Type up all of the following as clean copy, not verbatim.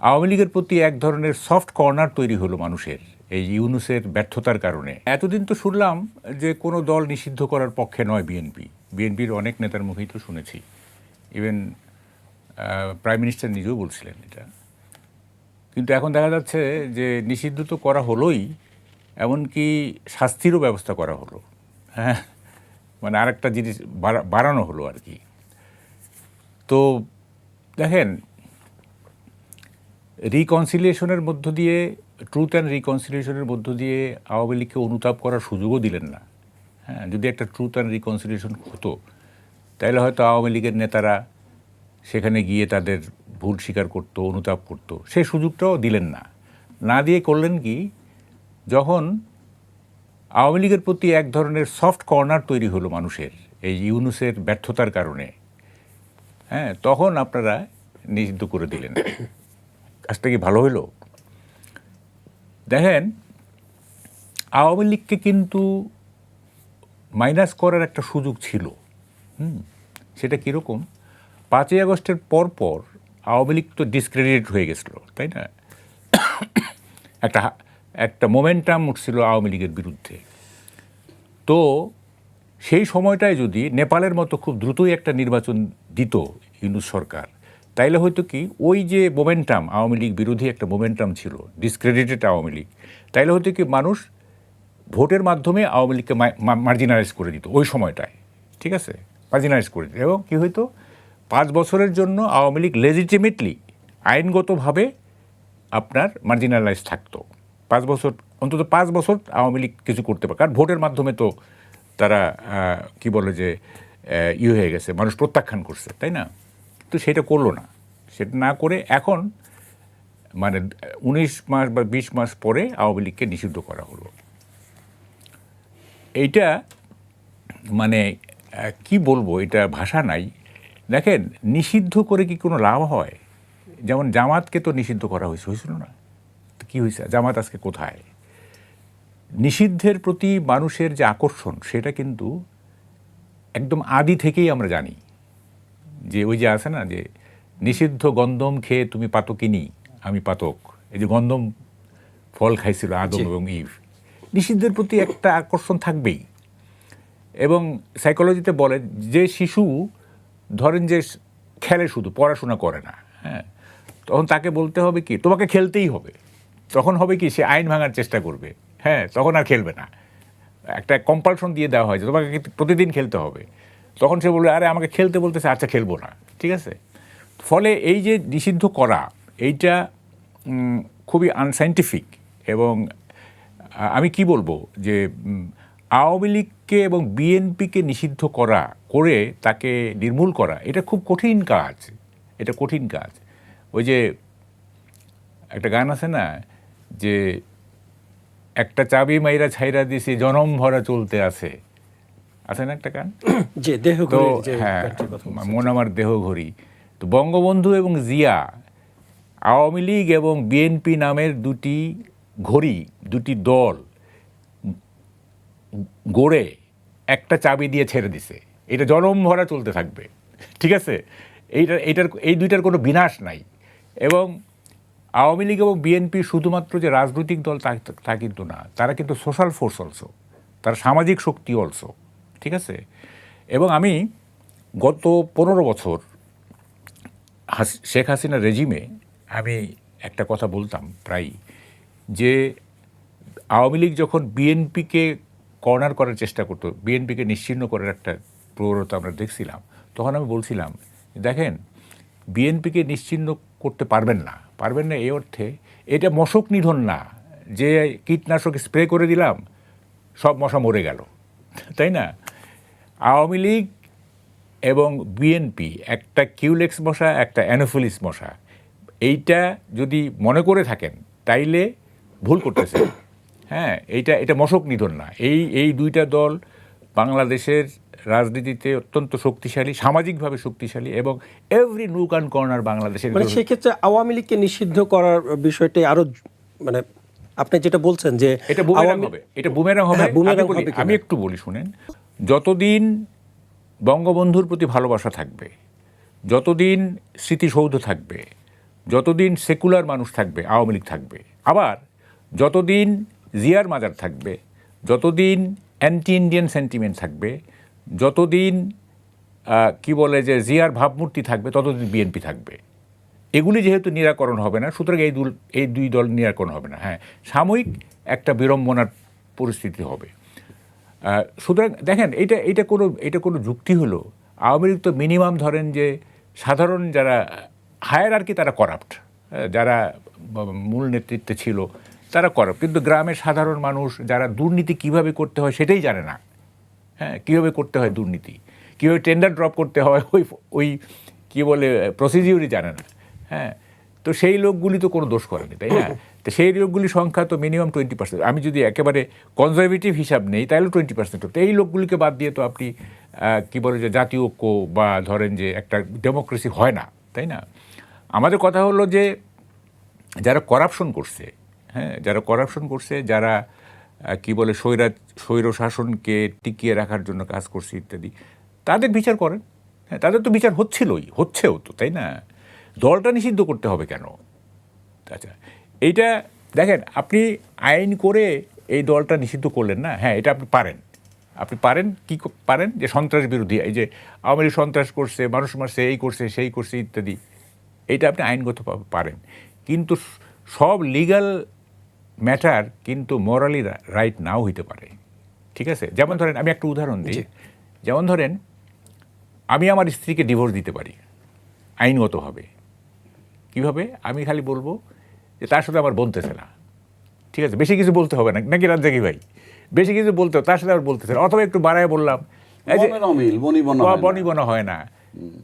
আওয়ামী লীগের প্রতি এক ধরনের সফট কর্নার তৈরি হলো মানুষের এই ইউনূসের ব্যর্থতার কারণে। এতদিন তো শুনলাম যে কোনো দল নিষিদ্ধ করার পক্ষে নয় বিএনপির অনেক নেতার মুখেই তো শুনেছি, ইভেন প্রাইম মিনিস্টার নিজেও বলছিলেন এটা। কিন্তু এখন দেখা যাচ্ছে যে নিষিদ্ধ তো করা হলোই, এমনকি শাস্তিরও ব্যবস্থা করা হলো। হ্যাঁ, মানে আরেকটা জিনিস বাড়ানো হলো আর কি। তো দেখেন, রিকনসিলিয়েশনের মধ্য দিয়ে, ট্রুথ অ্যান্ড রিকনসিলিয়েশনের মধ্য দিয়ে আওয়ামী লীগকে অনুতাপ করার সুযোগও দিলেন না। হ্যাঁ, যদি একটা ট্রুথ অ্যান্ড রিকনসিলিয়েশন হতো তাহলে হয়তো আওয়ামী লীগের নেতারা সেখানে গিয়ে তাদের ভুল স্বীকার করতো, অনুতাপ করতো। সেই সুযোগটাও দিলেন না। না দিয়ে করলেন কি, যখন আওয়ামী লীগের প্রতি এক ধরনের সফট কর্নার তৈরি হলো মানুষের এই ইউনূসের ব্যর্থতার কারণে, হ্যাঁ, তখন আপনারা নিষিদ্ধ করে দিলেন। কাজটা কি ভালো হইল? দেখেন, আওয়ামী লীগকে কিন্তু মাইনাস করার একটা সুযোগ ছিল। সেটা কীরকম? 5ই আগস্টের পর আওয়ামী লীগ তো ডিসক্রেডিট হয়ে গেছিল, তাই না? একটা মোমেন্টাম উঠছিল আওয়ামী লীগের বিরুদ্ধে। তো সেই সময়টায় যদি নেপালের মতো খুব দ্রুতই একটা নির্বাচন দিত ইউনূস সরকার, তাইলে হয়তো কি ওই যে মোমেন্টাম, আওয়ামী লীগ বিরোধী একটা মোমেন্টাম ছিল, ডিসক্রেডিটেড আওয়ামী লীগ, তাইলে হয়তো কি মানুষ ভোটের মাধ্যমে আওয়ামী লীগকে মার্জিনালাইজ করে দিত ওই সময়টায়। ঠিক আছে, মার্জিনালাইজ করে দিত। এবং কী হইতো, 5 বছরের জন্য আওয়ামী লীগ লেজিটিমেটলি, আইনগতভাবে আপনার মার্জিনালাইজ থাকতো। 5 বছর, অন্তত 5 বছর আওয়ামী লীগ কিছু করতে পারে। কারণ ভোটের মাধ্যমে তো তারা কি বলে যে হয়ে গেছে, মানুষ প্রত্যাখ্যান করছে, তাই না? তো সেটা করলো না। সেটা না করে এখন মানে 19 মাস বা 20 মাস পরে আওয়ামী লীগকে নিষিদ্ধ করা হলো। এইটা মানে কি বলবো, এটা ভাষা নাই। দেখেন, নিষিদ্ধ করে কি কোনো লাভ হয়? যেমন জামাতকে তো নিষিদ্ধ করা হয়েছিল না? কি হয়েছে? জামাত আজকে কোথায়? নিষিদ্ধের প্রতি মানুষের যে আকর্ষণ, সেটা কিন্তু একদম আদি থেকেই আমরা জানি। যে ওই যে আছে না, যে নিষিদ্ধ গন্ধম খেয়ে তুমি পাতকিনি, আমি পাতক। এই যে গন্ধম ফল খাইছিল আদম এবং ইভ, নিষিদ্ধের প্রতি একটা আকর্ষণ থাকবেই। এবং সাইকোলজিতে বলে যে শিশু ধরেন যে খেলে, শুধু পড়াশোনা করে না, হ্যাঁ, তখন তাকে বলতে হবে কি, তোমাকে খেলতেই হবে। তখন হবে কি, সে আইন ভাঙার চেষ্টা করবে। হ্যাঁ, তখন আর খেলবে না। একটা কম্পালশন দিয়ে দেওয়া হয় যে তোমাকে প্রতিদিন খেলতে হবে। তখন সে বলবে, আরে আমাকে খেলতে বলতেছে, আচ্ছা খেলবো না। ঠিক আছে? ফলে এই যে নিষিদ্ধ করা, এইটা খুবই আনসাইন্টিফিক। এবং আমি কি বলবো, যে আওয়ামী লীগকে এবং বিএনপিকে নিষিদ্ধ করে তাকে নির্মূল করা, এটা খুব কঠিন কাজ। এটা কঠিন কাজ। ওই যে একটা গান আছে না, যে একটা চাবি মাইরা ছাইরা দিছি, জনম ভরা চলতে আছে না একটা গান? তো হ্যাঁ, মন আমার দেহ ঘড়ি। তো বঙ্গবন্ধু এবং জিয়া আওয়ামী লীগ এবং বিএনপি নামের দুটি ঘড়ি, দুটি দল গড়ে একটা চাবি দিয়ে ছেড়ে দিছে। এটা জনম ভরা চলতে থাকবে। ঠিক আছে? এই দুইটার কোনো বিনাশ নাই। এবং আওয়ামী লীগ এবং বিএনপি শুধুমাত্র যে রাজনৈতিক দল তা কিন্তু না, তারা কিন্তু সোশ্যাল ফোর্স অলসো, তারা সামাজিক শক্তি অলসো। ঠিক আছে? এবং আমি গত 15 বছর শেখ হাসিনা রেজিমে আমি একটা কথা বলতাম প্রায়ই, যে আওয়ামী লীগ যখন বিএনপিকে কর্নার করার চেষ্টা করতো, বিএনপিকে নিশ্চিহ্ন করার একটা প্রবণতা আমরা দেখছিলাম, তখন আমি বলছিলাম, দেখেন, বিএনপিকে নিশ্চিহ্ন করতে পারবেন না এই অর্থে, এটা মশক নিধন না যে কীটনাশক স্প্রে করে দিলাম সব মশা মরে গেল, তাই না? আওয়ামী লীগ এবং বিএনপি একটা কিউলেক্স মশা, একটা অ্যানোফিলিস মশা। এইটা যদি মনে করে থাকেন তাইলে ভুল করতেছে। হ্যাঁ, এটা মশক নিধন না। এই দুইটা দল বাংলাদেশের রাজনীতিতে অত্যন্ত শক্তিশালী, সামাজিকভাবে শক্তিশালী, এবং এভরি নুক অ্যান্ড কর্নার বাংলাদেশের। মানে সেক্ষেত্রে আওয়ামী লীগকে নিষিদ্ধ করার বিষয়টি আরো, মানে আপনি যেটা বলছেন যে এটা বুমেরাং হবে, এটা বুমেরাং হবে। আমি একটু বলি, শুনেন, যতদিন বঙ্গবন্ধুর প্রতি ভালোবাসা থাকবে, যতদিন স্মৃতিসৌধ থাকবে, যতদিন সেকুলার মানুষ থাকবে আওয়ামী লীগ থাকবে, আবার যতদিন জিয়ার মাজার থাকবে, যতদিন অ্যান্টি ইন্ডিয়ান সেন্টিমেন্ট থাকবে, যতদিন কি বলে যে জিয়ার ভাবমূর্তি থাকবে, ততদিন বিএনপি থাকবে। এগুলি যেহেতু নিরাকরণ হবে না, সুতরাং এই দুই দল নিরাকরণ হবে না। হ্যাঁ, সাময়িক একটা বিড়ম্বনার পরিস্থিতি হবে। সুতরাং দেখেন, এটা কোনো যুক্তি হলো? আওয়ামী লীগ তো মিনিমাম ধরেন যে সাধারণ যারা হায়ার আর কি তারা করাপ্ট, যারা মূল নেতৃত্বে ছিল তারা করাপ্ট, কিন্তু গ্রামের সাধারণ মানুষ যারা দুর্নীতি কিভাবে করতে হয় সেটাই জানে না। হ্যাঁ, কীভাবে করতে হয় দুর্নীতি, কীভাবে টেন্ডার ড্রপ করতে হয় ওই কী বলে প্রসিডিউরই জানে না। হ্যাঁ, তো সেই লোকগুলি তো কোনো দোষ করেনি, তাই না? তো সেই লোকগুলির সংখ্যা তো মিনিমাম 20%। আমি যদি একেবারে কনজারভেটিভ হিসাব নেই তাহলে 20% হতো। এই লোকগুলিকে বাদ দিয়ে তো আপনি কী বলে যে জাতীয় ঐক্য বা ধরেন যে একটা ডেমোক্রেসি হয় না, তাই না? আমাদের কথা হলো যে যারা করাপশন করছে, হ্যাঁ, যারা করাপশন করছে, যারা কি বলে স্বৈর শাসনকে টিকিয়ে রাখার জন্য কাজ করছে ইত্যাদি, তাদের বিচার করেন। হ্যাঁ, তাদের তো বিচার হচ্ছেও তো, তাই না? দলটা নিষিদ্ধ করতে হবে কেন? আচ্ছা, এইটা দেখেন, আপনি আইন করে এই দলটা নিষিদ্ধ করলেন না। হ্যাঁ, এটা আপনি পারেন কি পারেন যে সন্ত্রাস বিরোধী, এই যে আওয়ামী লীগ সন্ত্রাস করছে, মানুষ মারছে, এই করছে সেই করছে ইত্যাদি, এইটা আপনি আইনগতভাবে পারেন। কিন্তু সব লিগ্যাল ম্যাটার কিন্তু মোরালি রাইট নাও হইতে পারে, ঠিক আছে? যেমন ধরেন, আমি একটা উদাহরণ দিই। যেমন ধরেন, আমি আমার স্ত্রীকে ডিভোর্স দিতে পারি আইনগতভাবে। কীভাবে? আমি খালি বলবো যে তার সাথে আমার বলতেছে না, ঠিক আছে? বেশি কিছু বলতে হবে না, নাকি রাজ্জাকি ভাই? বেশি কিছু বলতে হবে, তার সাথে আমার বলতেছে না, অথবা একটু বাড়ায় বললাম, বনিবনা হয় না,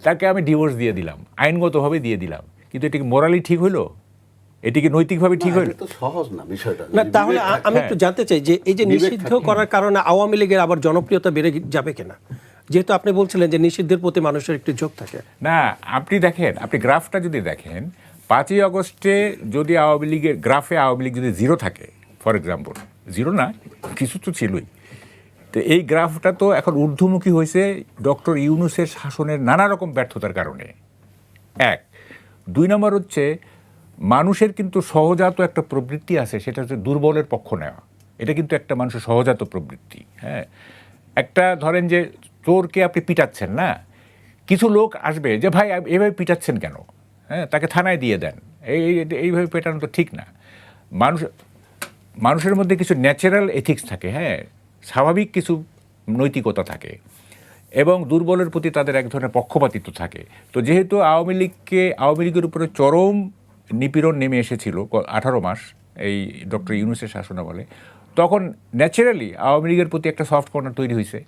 তাকে আমি ডিভোর্স দিয়ে দিলাম, আইনগতভাবে দিয়ে দিলাম। কিন্তু এটা কি মোরালি ঠিক হইলো? এটি কি নৈতিকভাবে ঠিক হইলো? সহজ না বিষয়টা। না, তাহলে আমি একটু জানতে চাই যে এই যে নিষিদ্ধ করার কারণে আওয়ামী লীগের আবার জনপ্রিয়তা বেড়ে যাবে কিনা, যেহেতু আপনি বলছিলেন যে নিষিদ্ধের প্রতি মানুষের একটু ঝোঁক থাকে। না, আপনি দেখেন, আপনি গ্রাফটা যদি দেখেন, 5ই আগস্টে যদি আওয়ামী লীগের গ্রাফে আওয়ামী লীগ যদি 0 থাকে, ফর এক্সাম্পল, 0 না, কিছু তো ছিলই, তো এই গ্রাফটা তো এখন ঊর্ধ্বমুখী হয়েছে ডক্টর ইউনূসের শাসনের নানা রকম ব্যর্থতার কারণে। 1, 2 নম্বর হচ্ছে মানুষের কিন্তু সহজাত একটা প্রবৃত্তি আছে, সেটা হচ্ছে দুর্বলের পক্ষ নেওয়া। এটা কিন্তু একটা মানুষের সহজাত প্রবৃত্তি। হ্যাঁ, একটা ধরেন যে চোরকে আপনি পিটাচ্ছেন না, কিছু লোক আসবে যে ভাই এভাবে পিটাচ্ছেন কেন, হ্যাঁ, তাকে থানায় দিয়ে দেন, এইভাবে পেটানো তো ঠিক না। মানুষের মধ্যে কিছু ন্যাচারাল এথিক্স থাকে, হ্যাঁ, স্বাভাবিক কিছু নৈতিকতা থাকে, এবং দুর্বলের প্রতি তাদের এক ধরনের পক্ষপাতিত্ব থাকে। তো যেহেতু আওয়ামী লীগের উপরে চরম নিপীড়ন নেমে এসেছিল 18 মাস এই ডক্টর ইউনূসের শাসনামলে, তখন ন্যাচারালি আওয়ামী লীগের প্রতি একটা সফট কর্নার তৈরি হয়েছে।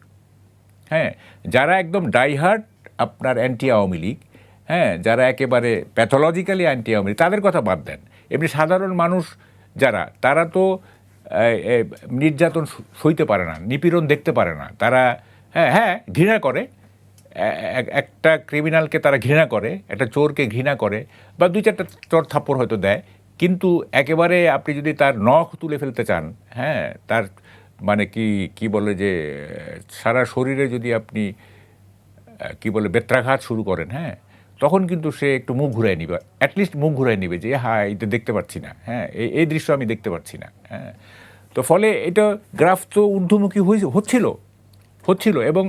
হ্যাঁ, যারা একদম ডাইহার্ট আপনার অ্যান্টি আওয়ামী লীগ, হ্যাঁ, যারা একেবারে প্যাথোলজিক্যালি অ্যান্টি আওয়ামী লীগ, তাদের কথা বাদ দেন, এমনি সাধারণ মানুষ যারা, তারা তো নির্যাতন সইতে পারে না, নিপীড়ন দেখতে পারে না, তারা হ্যাঁ ঘৃণা করে, একটা ক্রিমিনালকে তারা ঘৃণা করে, একটা চোরকে ঘৃণা করে, বা 2-4টা চোর থাপ্পড় হয়তো দেয়, কিন্তু একেবারে আপনি যদি তার নখ তুলে ফেলতে চান, হ্যাঁ, তার মানে কি বলে যে সারা শরীরে যদি আপনি কি বলে বেত্রাঘাত শুরু করেন, হ্যাঁ, তখন কিন্তু সে একটু মুখ ঘুরায় নিবে, অ্যাটলিস্ট মুখ ঘুরায় নিবে যে হ্যাঁ, এটা দেখতে পাচ্ছি না, হ্যাঁ, এই দৃশ্য আমি দেখতে পাচ্ছি না। হ্যাঁ, তো ফলে এটা গ্রাফ তো ঊর্ধ্বমুখী হচ্ছিল, এবং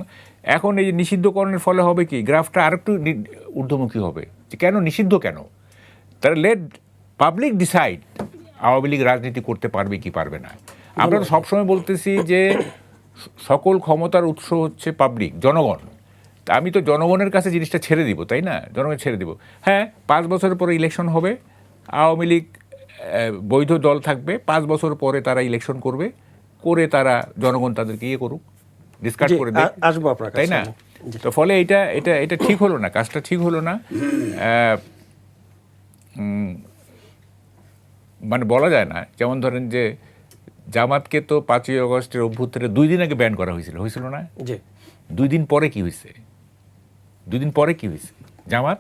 এখন এই নিষিদ্ধকরণের ফলে হবে কি, গ্রাফটা আরেকটু ঊর্ধ্বমুখী হবে। যে কেন নিষিদ্ধ, কেন? তারা let public decide Awami League রাজনীতি করতে পারবে কি পারবে না। আমরা তো সবসময় বলতেছি যে সকল ক্ষমতার উৎস হচ্ছে পাবলিক, জনগণ। তা আমি তো জনগণের কাছে জিনিসটা ছেড়ে দিব, তাই না? জনগণ ছেড়ে দিব। হ্যাঁ, 5 বছরের পরে ইলেকশন হবে, আওয়ামী লীগ বৈধ দল থাকবে, 5 বছর পরে তারা ইলেকশন করে তারা জনগণ তাদেরকে করুক, ডিসকার্ড করে দেয়, আসবো আপনার কাছে, তাই না? তো ফলে এটা ঠিক হলো না, কাজটা ঠিক হলো না। মানে বলা যায় না, যেমন ধরেন যে জামাতকে তো 5ই আগস্টের অভ্যুত্থানে 2 দিন আগে ব্যান করা হয়েছিল না? 2 দিন পরে কি হয়েছে? জামাত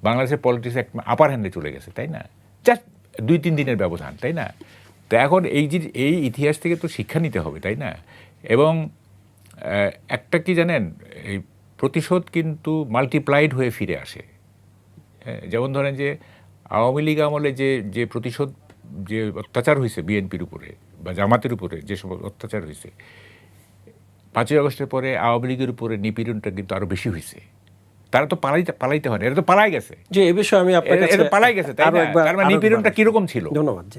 বাংলাদেশের পলিটিক্স এক আপার হ্যান্ডে চলে গেছে, তাই না? জাস্ট 2-3 দিনের ব্যবধান, তাই না? তো এখন এই ইতিহাস থেকে তো শিক্ষা নিতে হবে, তাই না? এবং একটা কি জানেন, এই প্রতিশোধ কিন্তু মাল্টিপ্লাইড হয়ে ফিরে আসে। যেমন ধরেন যে আওয়ামী লীগ আমলে যে প্রতিশোধ যে অত্যাচার হয়েছে বিএনপির উপরে বা জামাতের উপরে যে সব অত্যাচার হয়েছে, 5ই আগস্টের পরে আওয়ামী লীগের উপরে নিপীড়নটা কিন্তু আরো বেশি হয়েছে। তারা তো পালাইতে হয় না, এরা তো পালাই গেছে, যে এই বিষয়ে আমি আপনার কাছে এরা পালাই গেছে, তাই আরো না? একবার- তার মানে আরো নিপীড়নটা একবার- কিরকম ছিল? ধন্যবাদ জি।